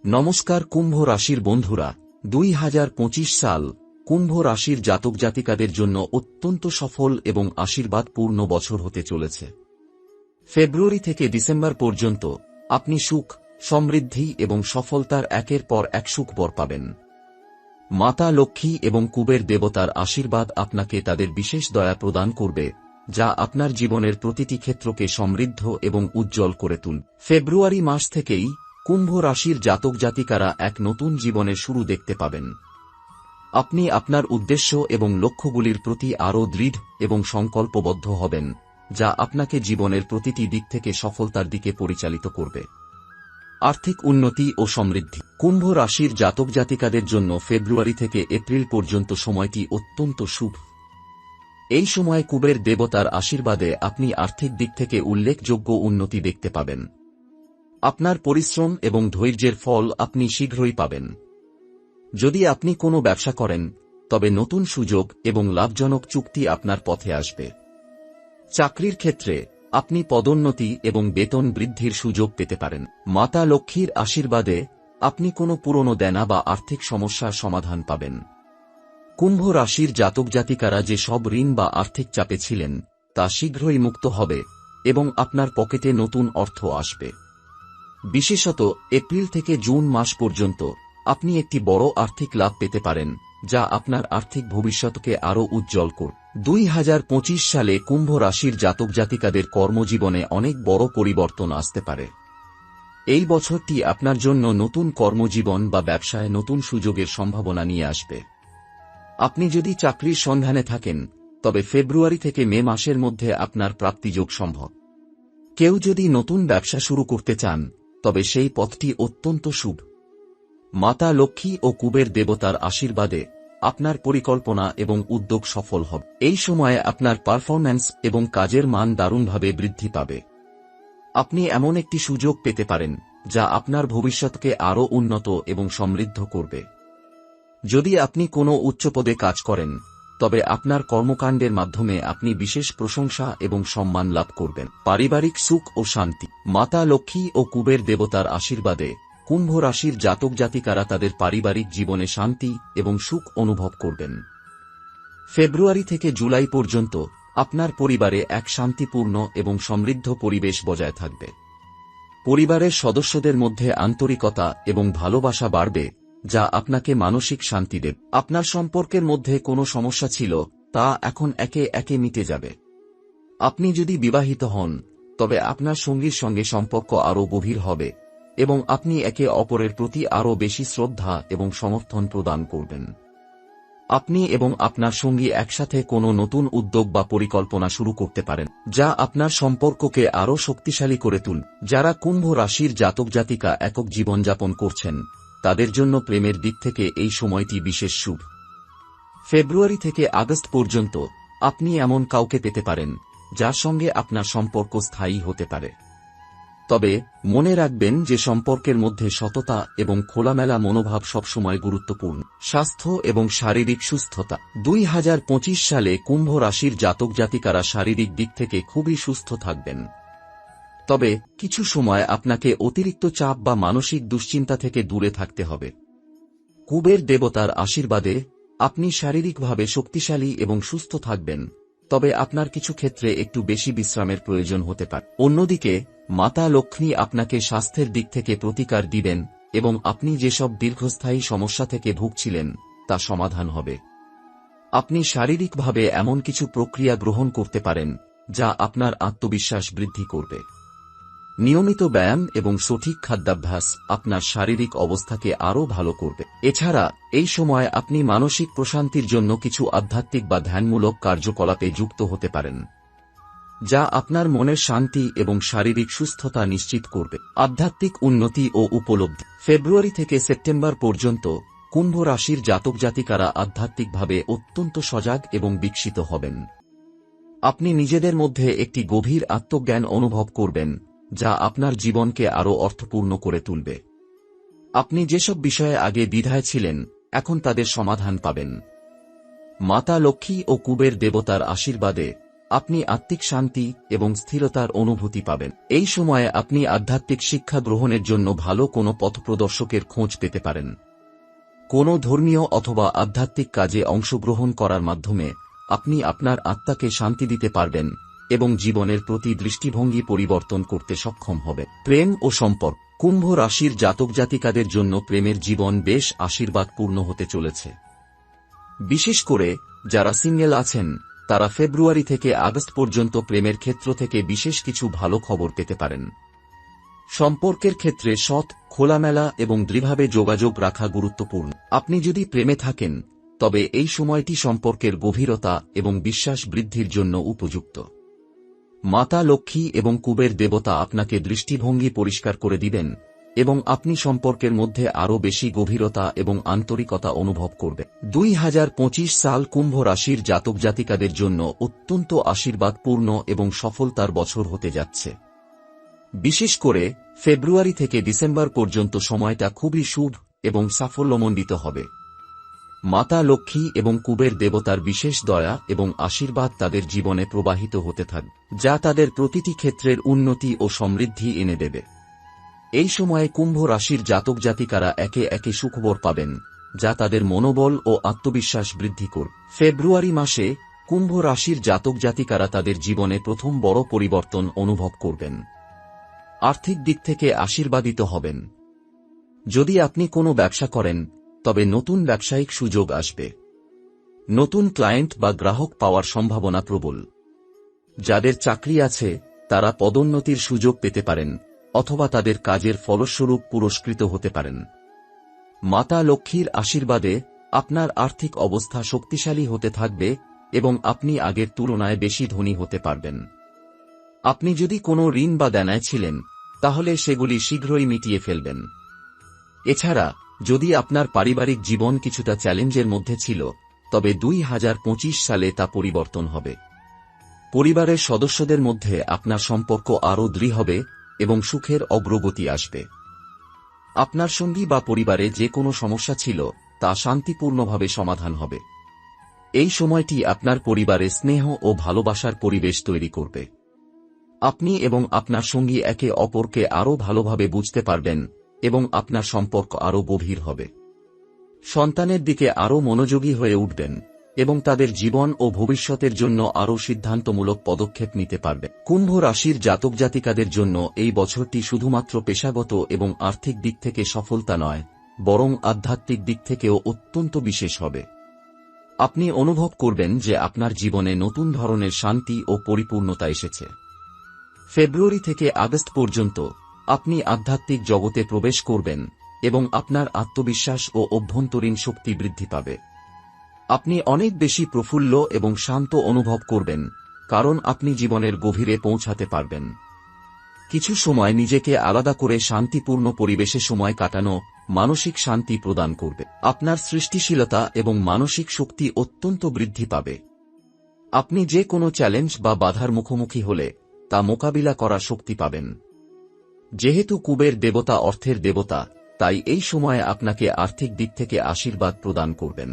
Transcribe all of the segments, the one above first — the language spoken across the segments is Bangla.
নমস্কার কুম্ভ রাশির বন্ধুরা, 2025 সাল কুম্ভ রাশির জাতক জাতিকাদের জন্য অত্যন্ত সফল এবং আশীর্বাদপূর্ণ বছর হতে চলেছে। ফেব্রুয়ারি থেকে ডিসেম্বর পর্যন্ত আপনি সুখ, সমৃদ্ধি এবং সফলতার একের পর এক সুখবর পাবেন। মাতা লক্ষ্মী এবং কুবের দেবতার আশীর্বাদ আপনাকে তাদের বিশেষ দয়া প্রদান করবে, যা আপনার জীবনের প্রতিটি ক্ষেত্রকে সমৃদ্ধ এবং উজ্জ্বল করে তুলবে। ফেব্রুয়ারি মাস থেকেই কুম্ভ রাশির জাতক জাতিকারা এক নতুন জীবনের শুরু দেখতে পাবেন। আপনি আপনার উদ্দেশ্য এবং লক্ষ্যগুলির প্রতি আরও দৃঢ় এবং সংকল্পবদ্ধ হবেন, যা আপনাকে জীবনের প্রতিটি দিক থেকে সফলতার দিকে পরিচালিত করবে। আর্থিক উন্নতি ও সমৃদ্ধি। কুম্ভ রাশির জাতক জাতিকাদের জন্য ফেব্রুয়ারি থেকে এপ্রিল পর্যন্ত সময়টি অত্যন্ত শুভ। এই সময় কুবের দেবতার আশীর্বাদে আপনি আর্থিক দিক থেকে উল্লেখযোগ্য উন্নতি দেখতে পাবেন। আপনার পরিশ্রম এবং ধৈর্যের ফল আপনি শীঘ্রই পাবেন। যদি আপনি কোনো ব্যবসা করেন, তবে নতুন সুযোগ এবং লাভজনক চুক্তি আপনার পথে আসবে। চাকরির ক্ষেত্রে আপনি পদোন্নতি এবং বেতন বৃদ্ধির সুযোগ পেতে পারেন। মাতা লক্ষ্মীর আশীর্বাদে আপনি কোনো পুরনো দেনা বা আর্থিক সমস্যার সমাধান পাবেন। কুম্ভ রাশির জাতক জাতিকারা যে সব ঋণ বা আর্থিক চাপে ছিলেন, তা শীঘ্রই মুক্ত হবে এবং আপনার পকেটে নতুন অর্থ আসবে। বিশেষত এপ্রিল থেকে জুন মাস পর্যন্ত আপনি একটি বড় আর্থিক লাভ পেতে পারেন, যা আপনার আর্থিক ভবিষ্যৎকে আরও উজ্জ্বল করবে। 2025 সালে কুম্ভ রাশির জাতক জাতিকাদের কর্মজীবনে অনেক বড় পরিবর্তন আসতে পারে। এই বছরটি আপনার জন্য নতুন কর্মজীবন বা ব্যবসায় নতুন সুযোগের সম্ভাবনা নিয়ে আসবে। আপনি যদি চাকরির সন্ধানে থাকেন, তবে ফেব্রুয়ারি থেকে মে মাসের মধ্যে আপনার প্রাপ্তিযোগ সম্ভব। কেউ যদি নতুন ব্যবসা শুরু করতে চান, তবে সেই পথটি অত্যন্ত শুভ। মাতা লক্ষ্মী ও কুবের দেবতার আশীর্বাদে আপনার পরিকল্পনা এবং উদ্যোগ সফল হবে। এই সময়ে আপনার পারফরম্যান্স এবং কাজের মান দারুণভাবে বৃদ্ধি পাবে। আপনি এমন একটি সুযোগ পেতে পারেন, যা আপনার ভবিষ্যৎকে আরও উন্নত এবং সমৃদ্ধ করবে। যদি আপনি কোনো উচ্চপদে কাজ করেন, তবে আপনার কর্মকাণ্ডের মাধ্যমে আপনি বিশেষ প্রশংসা এবং সম্মান লাভ করবেন। পারিবারিক সুখ ও শান্তি। মাতা লক্ষ্মী ও কুবের দেবতার আশীর্বাদে কুম্ভ রাশির জাতক জাতিকারা তাদের পারিবারিক জীবনে শান্তি এবং সুখ অনুভব করবেন। ফেব্রুয়ারি থেকে জুলাই পর্যন্ত আপনার পরিবারে এক শান্তিপূর্ণ এবং সমৃদ্ধ পরিবেশ বজায় থাকবে। পরিবারের সদস্যদের মধ্যে আন্তরিকতা এবং ভালোবাসা বাড়বে, যা আপনাকে মানসিক শান্তি দেবে। আপনার সম্পর্কের মধ্যে কোনো সমস্যা ছিল, তা এখন একে একে মিটে যাবে। আপনি যদি বিবাহিত হন, তবে আপনার সঙ্গীর সঙ্গে সম্পর্ক আরও গভীর হবে এবং আপনি একে অপরের প্রতি আরও বেশি শ্রদ্ধা এবং সমর্থন প্রদান করবেন। আপনি এবং আপনার সঙ্গী একসাথে কোনো নতুন উদ্যোগ বা পরিকল্পনা শুরু করতে পারেন, যা আপনার সম্পর্ককে আরও শক্তিশালী করে তুলবে। যারা কুম্ভ রাশির জাতক জাতিকা একক জীবনযাপন করছেন, তাদের জন্য প্রেমের দিক থেকে এই সময়টি বিশেষ শুভ। ফেব্রুয়ারি থেকে আগস্ট পর্যন্ত আপনি এমন কাউকে পেতে পারেন, যার সঙ্গে আপনার সম্পর্ক স্থায়ী হতে পারে। তবে মনে রাখবেন যে সম্পর্কের মধ্যে সততা এবং খোলামেলা মনোভাব সবসময় গুরুত্বপূর্ণ। স্বাস্থ্য এবং শারীরিক সুস্থতা। 2025 সালে কুম্ভ রাশির জাতক জাতিকারা শারীরিক দিক থেকে খুবই সুস্থ থাকবেন। তবে কিছু সময় আপনাকে অতিরিক্ত চাপ বা মানসিক দুশ্চিন্তা থেকে দূরে থাকতে হবে। কুবের দেবতার আশীর্বাদে আপনি শারীরিকভাবে শক্তিশালী এবং সুস্থ থাকবেন, তবে আপনার কিছু ক্ষেত্রে একটু বেশি বিশ্রামের প্রয়োজন হতে পারে। অন্যদিকে মাতা লক্ষ্মী আপনাকে স্বাস্থ্যের দিক থেকে প্রতিকার দিবেন এবং আপনি যেসব দীর্ঘস্থায়ী সমস্যা থেকে ভুগছিলেন, তা সমাধান হবে। আপনি শারীরিকভাবে এমন কিছু প্রক্রিয়া গ্রহণ করতে পারেন, যা আপনার আত্মবিশ্বাস বৃদ্ধি করবে। নিয়মিত ব্যায়াম এবং সঠিক খাদ্যাভ্যাস আপনার শারীরিক অবস্থাকে আরও ভালো করবে। এছাড়া এই সময় আপনি মানসিক প্রশান্তির জন্য কিছু আধ্যাত্মিক বা ধ্যানমূলক কার্যকলাপে যুক্ত হতে পারেন, যা আপনার মনের শান্তি এবং শারীরিক সুস্থতা নিশ্চিত করবে। আধ্যাত্মিক উন্নতি ও উপলব্ধি। ফেব্রুয়ারি থেকে সেপ্টেম্বর পর্যন্ত কুম্ভ রাশির জাতক জাতিকারা আধ্যাত্মিকভাবে অত্যন্ত সজাগ এবং বিকশিত হবেন। আপনি নিজেদের মধ্যে একটি গভীর আত্মজ্ঞান অনুভব করবেন, যা আপনার জীবনকে আরও অর্থপূর্ণ করে তুলবে। আপনি যেসব বিষয়ে আগে দ্বিধায় ছিলেন, এখন তাদের সমাধান পাবেন। মাতা লক্ষ্মী ও কুবের দেবতার আশীর্বাদে আপনি আত্মিক শান্তি এবং স্থিরতার অনুভূতি পাবেন। এই সময়ে আপনি আধ্যাত্মিক শিক্ষা গ্রহণের জন্য ভালো কোনো পথপ্রদর্শকের খোঁজ পেতে পারেন। কোনো ধর্মীয় অথবা আধ্যাত্মিক কাজে অংশগ্রহণ করার মাধ্যমে আপনি আপনার আত্মাকে শান্তি দিতে পারবেন এবং জীবনের প্রতি দৃষ্টিভঙ্গি পরিবর্তন করতে সক্ষম হবে। প্রেম ও সম্পর্ক। কুম্ভ রাশির জাতক জাতিকাদের জন্য প্রেমের জীবন বেশ আশীর্বাদপূর্ণ হতে চলেছে। বিশেষ করে যারা সিঙ্গেল আছেন তারা ফেব্রুয়ারি থেকে আগস্ট পর্যন্ত প্রেমের ক্ষেত্র থেকে বিশেষ কিছু ভালো খবর পেতে পারেন। সম্পর্কের ক্ষেত্রে সৎ, খোলামেলা এবং দৃঢ়ভাবে যোগাযোগ রাখা গুরুত্বপূর্ণ। আপনি যদি প্রেমে থাকেন তবে এই সময়টি সম্পর্কের গভীরতা এবং বিশ্বাস বৃদ্ধির জন্য উপযুক্ত। মাতা লক্ষ্মী এবং কুবের দেবতা আপনাকে দৃষ্টিভঙ্গি পরিষ্কার করে দিবেন এবং আপনি সম্পর্কের মধ্যে আরও বেশি গভীরতা এবং আন্তরিকতা অনুভব করবেন। 2025 সাল কুম্ভ রাশির জাতক জাতিকাদের জন্য অত্যন্ত আশীর্বাদপূর্ণ এবং সফলতার বছর হতে যাচ্ছে। বিশেষ করে ফেব্রুয়ারি থেকে ডিসেম্বর পর্যন্ত সময়টা খুবই শুভ এবং সাফল্যমণ্ডিত হবে। মাতা লক্ষ্মী এবং কুবের দেবতার বিশেষ দয়া এবং আশীর্বাদ তাদের জীবনে প্রবাহিত হতে থাকবে, যা তাদের প্রতিটি ক্ষেত্রের উন্নতি ও সমৃদ্ধি এনে দেবে। এই সময়ে কুম্ভ রাশির জাতক জাতিকারা একে একে সুখবর পাবেন, যা তাদের মনোবল ও আত্মবিশ্বাস বৃদ্ধি করবে। ফেব্রুয়ারি মাসে কুম্ভ রাশির জাতক জাতিকারা তাদের জীবনে প্রথম বড় পরিবর্তন অনুভব করবেন। আর্থিক দিক থেকে আশীর্বাদিত হবেন। যদি আপনি কোনো ব্যবসা করেন তবে নতুন ব্যবসায়িক সুযোগ আসবে। নতুন ক্লায়েন্ট বা গ্রাহক পাওয়ার সম্ভাবনা প্রবল। যাদের চাকরি আছে তারা পদোন্নতির সুযোগ পেতে পারেন অথবা তাদের কাজের ফলস্বরূপ পুরস্কৃত হতে পারেন। মাতা লক্ষ্মীর আশীর্বাদে আপনার আর্থিক অবস্থা শক্তিশালী হতে থাকবে এবং আপনি আগের তুলনায় বেশি ধনী হতে পারবেন। আপনি যদি কোনো ঋণ বা দেনায় ছিলেন তাহলে সেগুলি শীঘ্রই মিটিয়ে ফেলবেন। এছাড়া যদি আপনার পারিবারিক জীবন কিছুটা চ্যালেঞ্জের মধ্যে ছিল তবে 2025 সালে তা পরিবর্তন হবে। পরিবারের সদস্যদের মধ্যে আপনার সম্পর্ক আরও দৃঢ় হবে এবং সুখের অগ্রগতি আসবে। আপনার সঙ্গী বা পরিবারে যে কোনো সমস্যা ছিল তা শান্তিপূর্ণভাবে সমাধান হবে। এই সময়টি আপনার পরিবারে স্নেহ ও ভালোবাসার পরিবেশ তৈরি করবে। আপনি এবং আপনার সঙ্গী একে অপরকে আরও ভালোভাবে বুঝতে পারবেন এবং আপনার সম্পর্ক আরও গভীর হবে। সন্তানের দিকে আরও মনোযোগী হয়ে উঠবেন এবং তাদের জীবন ও ভবিষ্যতের জন্য আরও সিদ্ধান্তমূলক পদক্ষেপ নিতে পারবে। কুম্ভ রাশির জাতক জাতিকাদের জন্য এই বছরটি শুধুমাত্র পেশাগত এবং আর্থিক দিক থেকে সফলতা নয়, বরং আধ্যাত্মিক দিক থেকেও অত্যন্ত বিশেষ হবে। আপনি অনুভব করবেন যে আপনার জীবনে নতুন ধরনের শান্তি ও পরিপূর্ণতা এসেছে। ফেব্রুয়ারি থেকে আগস্ট পর্যন্ত আপনি আধ্যাত্মিক জগতে প্রবেশ করবেন এবং আপনার আত্মবিশ্বাস ও অভ্যন্তরীণ শক্তি বৃদ্ধি পাবে। আপনি অনেক বেশি প্রফুল্ল এবং শান্ত অনুভব করবেন, কারণ আপনি জীবনের গভীরে পৌঁছাতে পারবেন। কিছু সময় নিজেকে আলাদা করে শান্তিপূর্ণ পরিবেশে সময় কাটানো মানসিক শান্তি প্রদান করবে। আপনার সৃষ্টিশীলতা এবং মানসিক শক্তি অত্যন্ত বৃদ্ধি পাবে। আপনি যে কোনো চ্যালেঞ্জ বা বাধার মুখোমুখি হলে তা মোকাবিলা করার শক্তি পাবেন। যেহেতু কুবের দেবতা অর্থের দেবতা, তাই এই সময়ে আপনাকে আর্থিক দিক থেকে আশীর্বাদ প্রদান করবেন।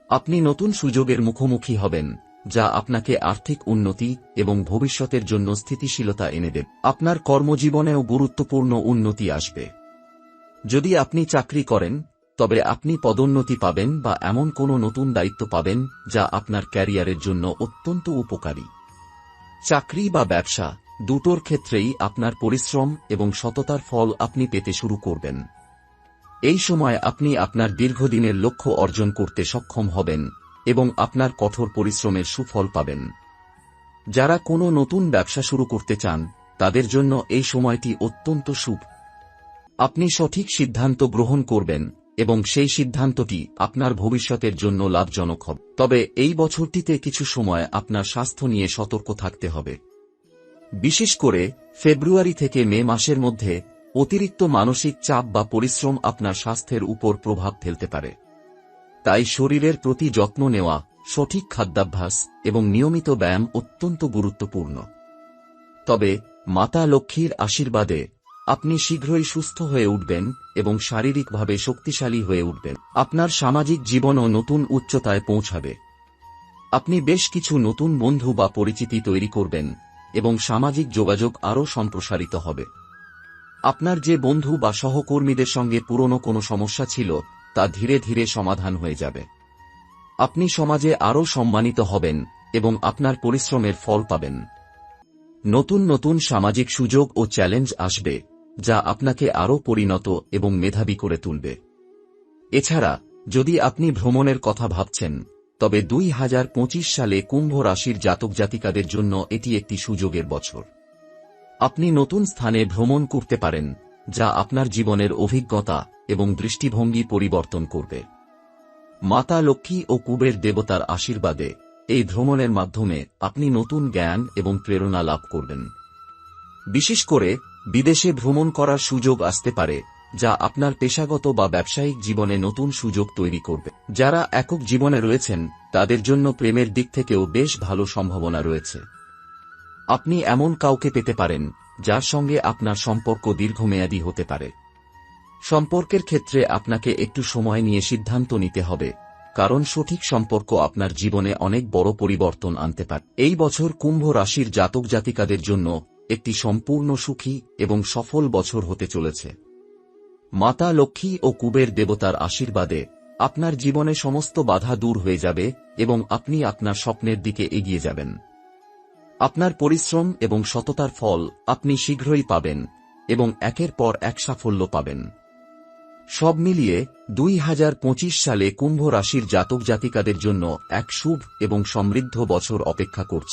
আপনি নতুন সুযোগের মুখোমুখি হবেন, যা আপনাকে আর্থিক উন্নতি এবং ভবিষ্যতের জন্য স্থিতিশীলতা এনে দেবে। আপনার কর্মজীবনেও গুরুত্বপূর্ণ উন্নতি আসবে। যদি আপনি চাকরি করেন তবে আপনি পদোন্নতি পাবেন বা এমন কোনো নতুন দায়িত্ব পাবেন যা আপনার ক্যারিয়ারের জন্য অত্যন্ত উপকারী। চাকরি বা ব্যবসা দুটোর ক্ষেত্রেই আপনার পরিশ্রম এবং সততার ফল আপনি পেতে শুরু করবেন। এই সময় আপনি আপনার দীর্ঘদিনের লক্ষ্য অর্জন করতে সক্ষম হবেন এবং আপনার কঠোর পরিশ্রমের সুফল পাবেন। যারা কোনো নতুন ব্যবসা শুরু করতে চান তাদের জন্য এই সময়টি অত্যন্ত শুভ। আপনি সঠিক সিদ্ধান্ত গ্রহণ করবেন এবং সেই সিদ্ধান্তটি আপনার ভবিষ্যতের জন্য লাভজনক হবে। তবে এই বছরটিতে কিছু সময় আপনার স্বাস্থ্য নিয়ে সতর্ক থাকতে হবে। বিশেষ করে ফেব্রুয়ারি থেকে মে মাসের মধ্যে অতিরিক্ত মানসিক চাপ বা পরিশ্রম আপনার স্বাস্থ্যের উপর প্রভাব ফেলতে পারে। তাই শরীরের প্রতি যত্ন নেওয়া, সঠিক খাদ্যাভ্যাস এবং নিয়মিত ব্যায়াম অত্যন্ত গুরুত্বপূর্ণ। তবে মাতা লক্ষ্মীর আশীর্বাদে আপনি শীঘ্রই সুস্থ হয়ে উঠবেন এবং শারীরিকভাবে শক্তিশালী হয়ে উঠবেন। আপনার সামাজিক জীবনও নতুন উচ্চতায় পৌঁছাবে। আপনি বেশ কিছু নতুন বন্ধু বা পরিচিতি তৈরি করবেন এবং সামাজিক যোগাযোগ আরও সম্প্রসারিত হবে। আপনার যে বন্ধু বা সহকর্মীদের সঙ্গে পুরনো কোনো সমস্যা ছিল তা ধীরে ধীরে সমাধান হয়ে যাবে। আপনি সমাজে আরও সম্মানিত হবেন এবং আপনার পরিশ্রমের ফল পাবেন। নতুন নতুন সামাজিক সুযোগ ও চ্যালেঞ্জ আসবে যা আপনাকে আরও পরিণত এবং মেধাবী করে তুলবে। এছাড়া যদি আপনি ভ্রমণের কথা ভাবছেন তবে 2025 সালে কুম্ভ রাশির জাতক জাতিকাদের জন্য এটি একটি সুযোগের বছর। আপনি নতুন স্থানে ভ্রমণ করতে পারেন যা আপনার জীবনের অভিজ্ঞতা এবং দৃষ্টিভঙ্গি পরিবর্তন করবে। মাতা লক্ষ্মী ও কুবের দেবতার আশীর্বাদে এই ভ্রমণের মাধ্যমে আপনি নতুন জ্ঞান এবং প্রেরণা লাভ করবেন। বিশেষ করে বিদেশে ভ্রমণ করার সুযোগ আসতে পারে যা আপনার পেশাগত বা ব্যবসায়িক জীবনে নতুন সুযোগ তৈরি করবে। যারা একক জীবনে রয়েছেন তাদের জন্য প্রেমের দিক থেকেও বেশ ভালো সম্ভাবনা রয়েছে। আপনি এমন কাউকে পেতে পারেন যার সঙ্গে আপনার সম্পর্ক দীর্ঘমেয়াদী হতে পারে। সম্পর্কের ক্ষেত্রে আপনাকে একটু সময় নিয়ে সিদ্ধান্ত নিতে হবে, কারণ সঠিক সম্পর্ক আপনার জীবনে অনেক বড় পরিবর্তন আনতে পারে। এই বছর কুম্ভ রাশির জাতক জাতিকাদের জন্য একটি সম্পূর্ণ সুখী এবং সফল বছর হতে চলেছে। মাতা লক্ষ্মী ও কুবের দেবতার আশীর্বাদে আপনার জীবনে সমস্ত বাধা দূর হয়ে যাবে এবং আপনি আপনার স্বপ্নের দিকে এগিয়ে যাবেন। আপনার পরিশ্রম এবং সততার ফল আপনি শীঘ্রই পাবেন এবং একের পর এক সাফল্য পাবেন। সব মিলিয়ে 2025 সালে কুম্ভ রাশির জাতক জাতিকাদের জন্য এক শুভ এবং সমৃদ্ধ বছর অপেক্ষা করছে।